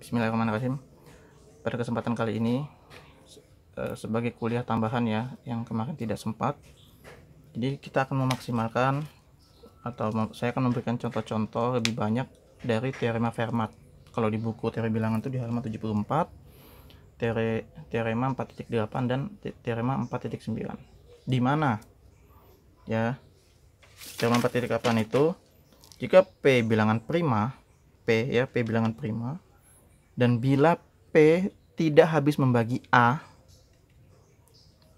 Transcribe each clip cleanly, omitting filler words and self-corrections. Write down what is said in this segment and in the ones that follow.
Bismillahirrahmanirrahim. Pada kesempatan kali ini sebagai kuliah tambahan ya, yang kemarin tidak sempat, jadi kita akan memaksimalkan atau saya akan memberikan contoh-contoh lebih banyak dari teorema Fermat. Kalau di buku teori bilangan itu di halaman 74, teorema 4.8 dan teorema 4.9. Di mana ya teorema 4.8 itu jika P bilangan prima, P bilangan prima, dan bila P tidak habis membagi A,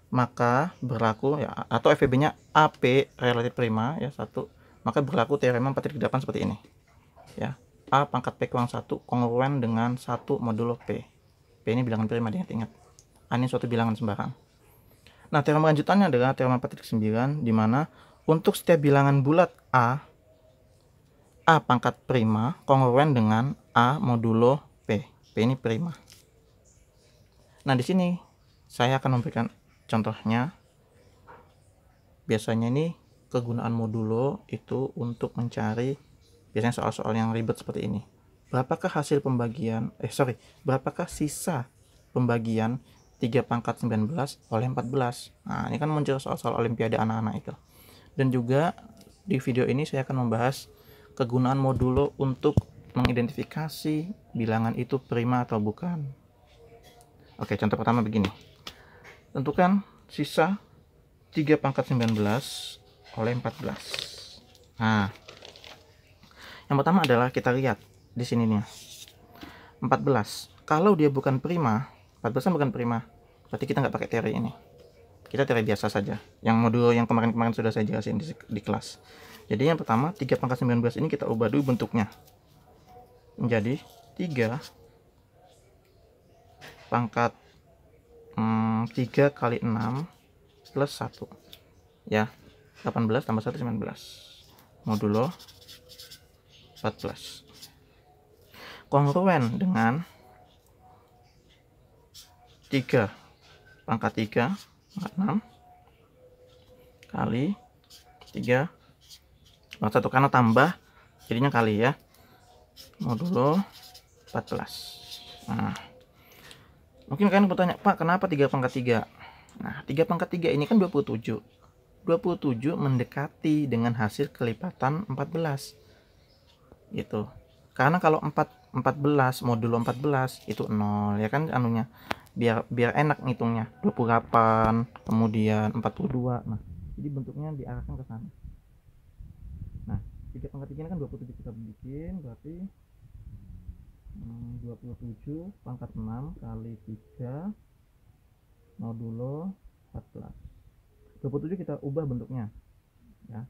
maka berlaku ya, atau FEB-nya AP relatif prima ya, satu, maka berlaku teorema 4.8 seperti ini ya. A pangkat P kurang 1 kongruen dengan 1 modulo P. P ini bilangan prima, diingat-ingat. A ini suatu bilangan sembarang. Nah, teorema lanjutannya adalah teorema 4.9, di mana untuk setiap bilangan bulat A pangkat prima kongruen dengan A modulo P. P ini prima. Nah, di sini saya akan memberikan contohnya. Biasanya ini kegunaan modulo itu untuk mencari biasanya soal-soal yang ribet seperti ini. Berapakah hasil pembagian, berapakah sisa pembagian 3 pangkat 19 oleh 14? Nah, ini kan muncul soal-soal olimpiade anak-anak itu. Dan juga di video ini saya akan membahas kegunaan modulo untuk mengidentifikasi bilangan itu prima atau bukan. Oke, contoh pertama begini. Tentukan sisa 3 pangkat 19 oleh 14. Nah, yang pertama adalah kita lihat di sini nih. 14. Kalau dia bukan prima, 14 kan bukan prima, berarti kita nggak pakai teori ini. Kita teori biasa saja. Yang modul yang kemarin-kemarin sudah saya jelasin di kelas. Jadi yang pertama, 3 pangkat 19 ini kita ubah dulu bentuknya. Menjadi 3 pangkat 3 kali 6 plus 1. Ya, 18 tambah 1 19. Modulo 14. Kongruen dengan 3 pangkat 3 pangkat 6 kali 3 pangkat 1, karena tambah jadinya kali ya, modulo 14. Nah, mungkin kalian bertanya, Pak, kenapa 3 pangkat 3? Nah, 3 pangkat 3 ini kan 27. 27 mendekati dengan hasil kelipatan 14. Gitu. Karena kalau 14 modulo 14 itu 0 ya kan anunya. Biar enak ngitungnya. 28, kemudian 42. Nah, jadi bentuknya diarahkan ke sana. Nah, 3 pangkat 3 ini kan 27 kita bikin, berarti 27 pangkat 6 kali 3 modulo 14. 27 kita ubah bentuknya ya.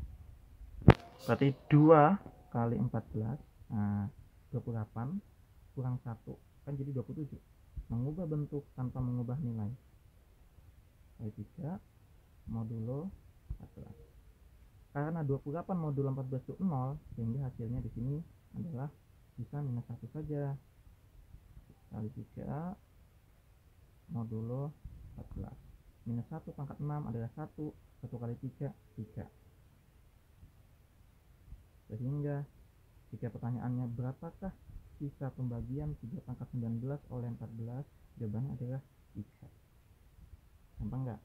Berarti 2 kali 14, nah 28 kurang 1 kan jadi 27. Mengubah bentuk tanpa mengubah nilai, kali 3 modulo 14. Karena 28 modulo 14 itu 0, sehingga hasilnya di sini adalah bisa minus 1 saja. Kali 3 modulo 14. Minus 1 pangkat 6 adalah 1. 1 kali 3, 3. Sehingga jika pertanyaannya berapakah sisa pembagian 3 pangkat 19 oleh 14, jawabannya adalah 3. Gampang nggak?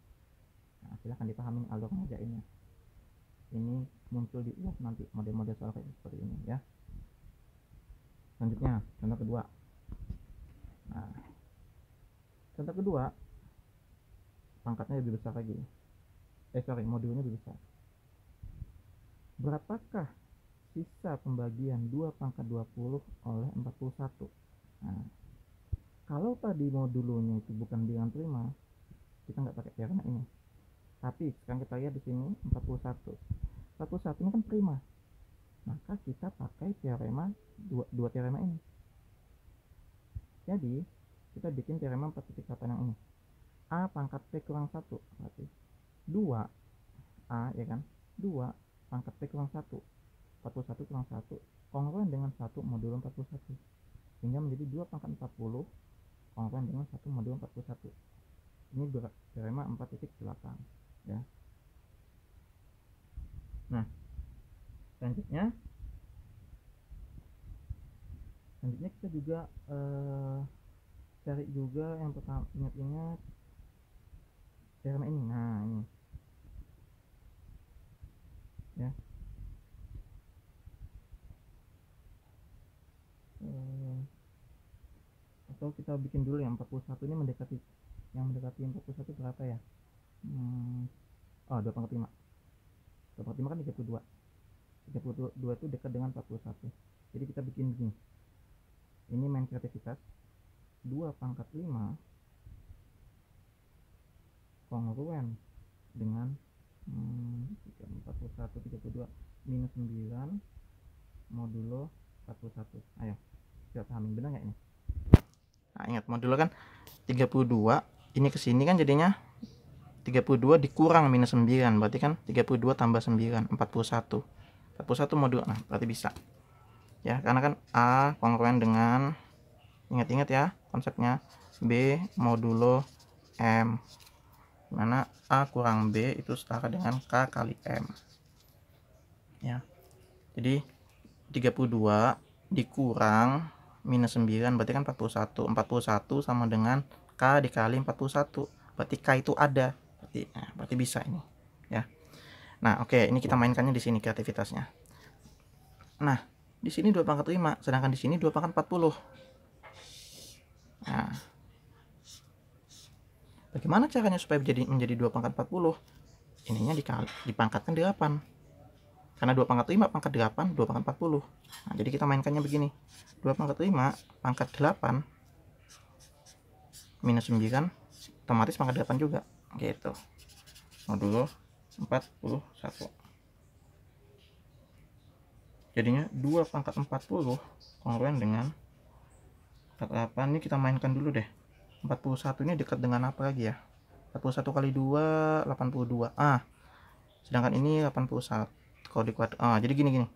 Nah, silahkan dipahami alur ngerjainnya. Ini muncul di UAS nanti model-model soal kayak seperti ini ya. Selanjutnya contoh kedua. Nah, contoh kedua pangkatnya lebih besar lagi. Modulnya lebih besar. Berapakah sisa pembagian 2 pangkat 20 oleh 41? Nah, kalau tadi modulonya itu bukan bilangan prima, kita nggak pakai teorema ini. Tapi sekarang kita lihat di sini 41. 41 ini kan prima. Maka kita pakai teorema dua teorema ini. Jadi, kita bikin teorema 4.8 yang ini. A pangkat P kurang 1, berarti 2 A ya kan? 2 pangkat P kurang 1. 41 kurang 1 kongruen dengan 1 modulo 41, sehingga menjadi 2 pangkat 40 kongruen dengan 1 modulo 41. Ini teorema 4.8 ya. Nah, selanjutnya Selanjutnya kita juga cari juga yang pertama, ingat-ingat karena ini, nah ini ya, atau kita bikin dulu yang 41 ini mendekati, yang mendekati 41 berapa ya? Oh, 2/5. 2/5 kan 32. 32 itu dekat dengan 41. Jadi kita bikin begini. Ini main kreativitas. 2/5 kongruen dengan 41, 32 minus 9 modulo 41. Ayo, kita pahamin benar nggak ini? Nah, ingat modulo kan 32, ini ke sini kan jadinya 32 dikurang minus 9, berarti kan 32 tambah 9, 41. 41 modulo, nah berarti bisa. Ya, karena kan A kongruen dengan, ingat-ingat ya konsepnya, B modulo M, mana A kurang B itu setara dengan K kali M. Ya, jadi 32 dikurang minus 9 berarti kan 41. 41 sama dengan K dikali 41, berarti K itu ada, berarti bisa ini ya. Nah oke, ini kita mainkannya di sini kreativitasnya. Nah di sini 2/5, sedangkan di sini 2/40. Nah, bagaimana caranya supaya menjadi 2/40? Ininya dipangkatkan 8. Karena 2/5 pangkat 8, 2/40. Nah, jadi kita mainkannya begini. 2/5 pangkat 8 minus 9, otomatis pangkat 8 juga. Gitu. Modulo 41. Jadinya 2/40 kongruen dengan 48. Ini kita mainkan dulu deh. 41 ini dekat dengan apa lagi ya? 41 kali 2, 82. Sedangkan ini 81. Kalau dikuat, jadi gini.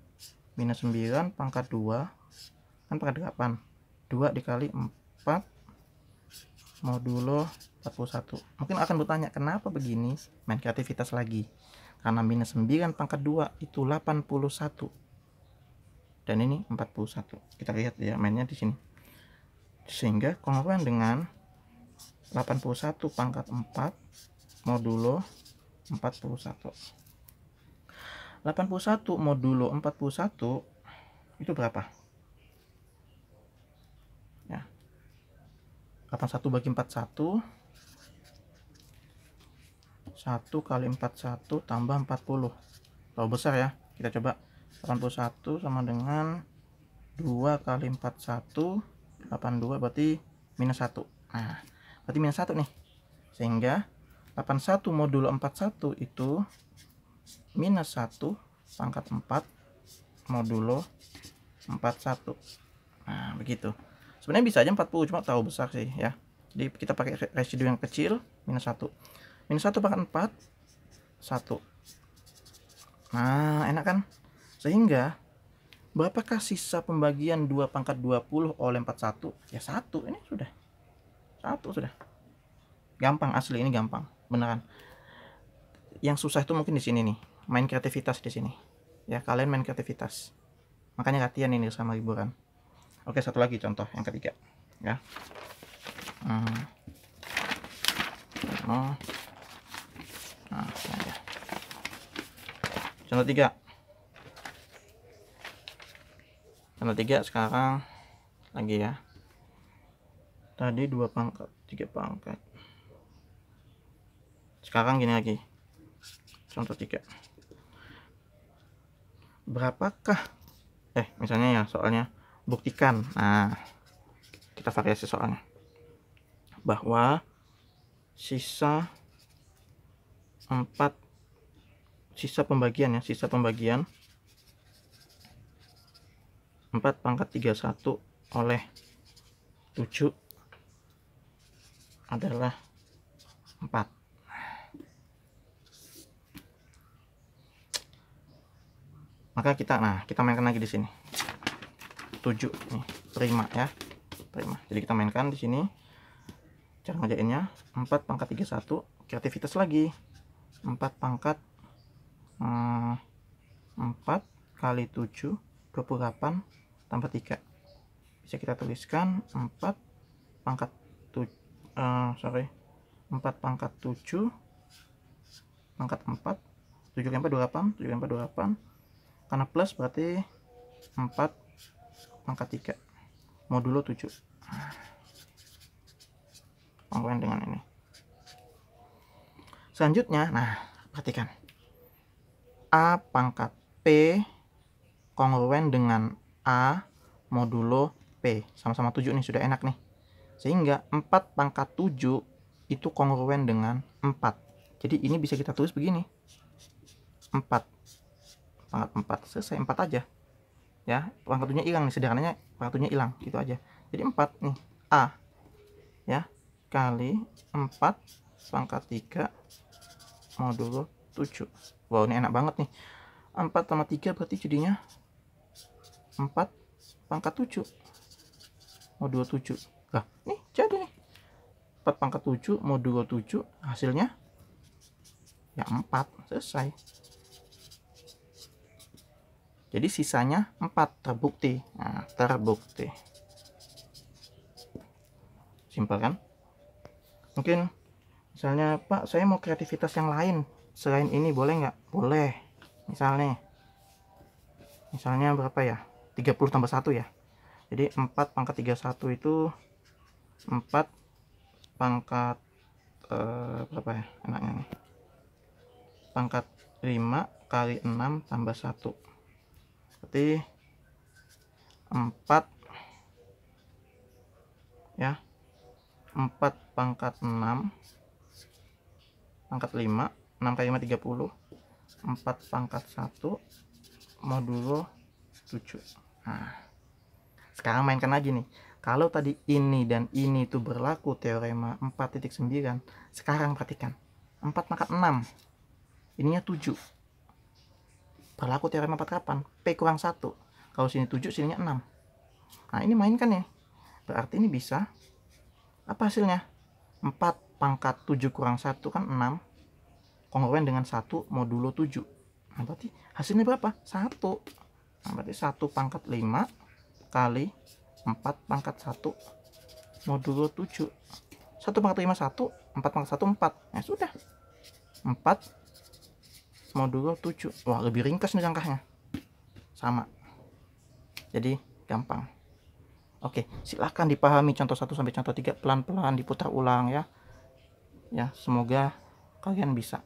Minus 9 pangkat 2 kan pangkat 8. 2 dikali 4 modulo 41. Mungkin akan bertanya kenapa begini? Main kreativitas lagi. Karena minus 9 pangkat 2 itu 81. Dan ini 41. Kita lihat ya mainnya di sini. Sehingga kongruen dengan 81 pangkat 4 modulo 41. 81 modulo 41 itu berapa? Ya. 81 bagi 41. 1 kali 41 tambah 40. Kalau besar ya. Kita coba. 81 sama dengan 2 kali 41, 82, berarti minus 1. Nah, berarti minus 1 nih. Sehingga 81 modulo 41 itu minus 1 pangkat 4 modulo 41. Nah, begitu. Sebenarnya bisa aja 40, cuma tahu besar sih ya. Jadi kita pakai residu yang kecil, minus 1. Minus 1 pangkat 4, 1. Nah, enak kan? Sehingga berapakah sisa pembagian 2/20 oleh 41? Ya 1, ini sudah. 1 sudah. Gampang, asli ini gampang, beneran. Yang susah itu mungkin di sini nih, main kreativitas di sini. Ya, kalian main kreativitas. Makanya latihan ini sama liburan. Oke, satu lagi contoh yang ketiga, ya. Nah, ya. Contoh 3. Contoh 3 sekarang lagi ya. Tadi 2 pangkat, 3 pangkat. Sekarang gini lagi. Contoh 3. Berapakah misalnya ya soalnya buktikan. Nah, kita variasi soalnya. Bahwa sisa pembagian 4 pangkat 31 oleh 7 adalah 4. Maka kita mainkan lagi di sini. 7 nih, prima ya. Prima. Jadi kita mainkan di sini. Cara ngerjainnya 4 pangkat 31, kreativitas lagi. 4 pangkat 4 kali 7, 28 tambah 3. bisa kita tuliskan 4 pangkat 4 pangkat 7 pangkat 4, 7 kali 4 28, 7 kali 4 28, karena plus berarti 4 pangkat 3 modulo 7, kongruen dengan ini. Selanjutnya, nah perhatikan, A pangkat P kongruen dengan A modulo P, sama-sama 7 nih, sudah enak nih. Sehingga 4 pangkat 7 itu kongruen dengan 4. Jadi ini bisa kita tulis begini, 4 pangkat 4, selesai, 4 aja ya. Pangkat 7-nya hilang nih, sederhananya pangkat 7-nya hilang, gitu aja. Jadi 4 nih, A ya, kali 4 pangkat 3 modulo 7. Wow, ini enak banget nih. 4 tambah 3 berarti jadinya 4 pangkat 7 modulo 7. Nah, nih jadi nih 4 pangkat 7 modulo 7, hasilnya ya 4, selesai. Jadi sisanya 4, terbukti. Nah, terbukti. Simpel kan? Mungkin misalnya, Pak, saya mau kreativitas yang lain selain ini, boleh nggak? Boleh. Misalnya berapa ya? 30 tambah 1 ya. Jadi 4 pangkat 31 itu 4 pangkat berapa ya enaknya nih? Pangkat 5 kali 6 tambah 1. Berarti 4 ya. 4 pangkat 6 pangkat 5, 6 kali 5 30. 4 pangkat 1 modulo 7. Nah, sekarang mainkan lagi nih. Kalau tadi ini dan ini itu berlaku teorema 4.9, sekarang perhatikan 4 pangkat 6, ininya 7, berlaku teorema 4 kapan? P kurang 1. Kalau sini 7, sininya 6. Nah, ini mainkan ya. Berarti ini bisa, apa hasilnya? 4 pangkat 7 kurang 1 kan 6, kongruen dengan 1 modulo 7. Nah, berarti hasilnya berapa? 1. Nah, berarti 1 pangkat 5 kali 4 pangkat 1 modulo 7. 1 pangkat 5 1, 4 pangkat 1 4. Ya sudah, 4 modulo 7. Wah, lebih ringkas nih langkahnya, sama, jadi gampang. Oke, silahkan dipahami contoh 1 sampai contoh 3, pelan-pelan diputar ulang ya. Ya, semoga kalian bisa.